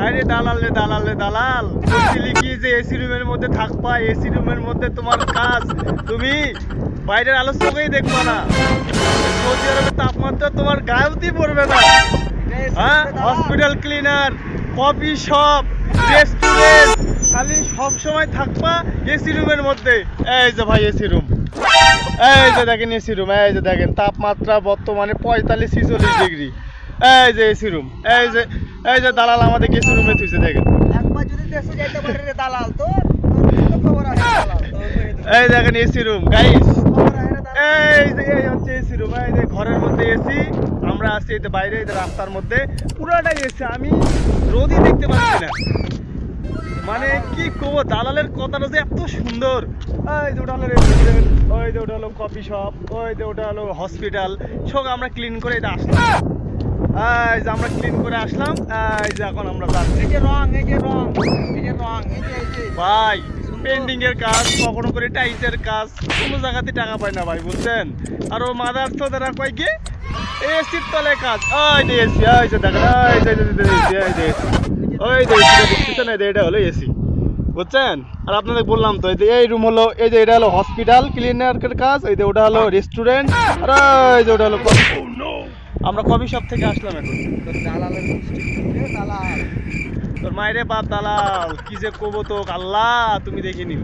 আরে দালাল রে দালাল রে দালাল, বলছিলি কি যে এসি রুমের মধ্যে থাকবা, এসি রুমের মধ্যে তোমার কাজ, তুমি বাইরের আলো চোখেই দেখবা না। সৌদি আরবের তাপমাত্রা তোমার গায়েও পড়বে না। হ্যাঁ, hospital cleaner, coffee shop, restaurant, খালি সব সময় থাকবা এসি রুমের মধ্যে। এই যে ভাই এসি রুম, এই যে দেখেন এসি রুম, এই যে দেখেন তাপমাত্রা বর্তমানে 45-46 ডিগ্রি। এই যে এসি রুম, এই যে দালাল আমাদের এসি রুমে থুইছে দেখেন। একবার যদি দেশে যাইতে পারে রে দালাল, তোর তো খবর আছে দালাল। এই দেখেন এসি রুম গাইস, খবর আছে রে দালাল। এই হচ্ছে এসি রুম। এই যে ঘরের মধ্যে এসি, আমরা আছি এই যে বাইরে, এই যে রাস্তার মধ্যে পুরাটাই এসি, আমি রোদই দেখতে পাচ্ছি না। মানে কি করবো, দালালের কথাটা যে এত সুন্দর। ওই যে ওটা হলো রেস্টুরেন্ট, ওই যে ওটা হলো কফি শপ, ওই যে ওটা হলো হসপিটাল, সব আমরা ক্লিন করে এটা আসলাম। এই যে আমরা ক্লিন করে আসলাম, এই যে এখন আমরা যাচ্ছি। এই যে রং, এই যে রং, এই যে রং, এই যে ভাই পেন্টিং এর কাজ, কখনো করে টাইলসের কাজ, কোনো জায়গাতে টাকা পায় না ভাই, বুঝছেন। আর ও মাদার তো তারা কয় কি এসির তলে কাজ। ওই যে এসি, ওই যে দেখেন, ওই যে ওই যে দেখতেছেন, এটা হলো এসি, বুঝছেন। আর আপনাদের বললাম তো এই রুম হলো, এই যে এটা হলো হসপিটাল ক্লিনারের কাজ, এই যে ওটা হলো রেস্টুরেন্ট, আর ওই যে ওটা হলো আমরা কফি শপ থেকে আসলাম এখন। তোর দালালের মিষ্টি রে দালাল। তোর মায়েরে বাপ দালাল, কি যে কবো তো আল্লাহ তুমি দেখিনি।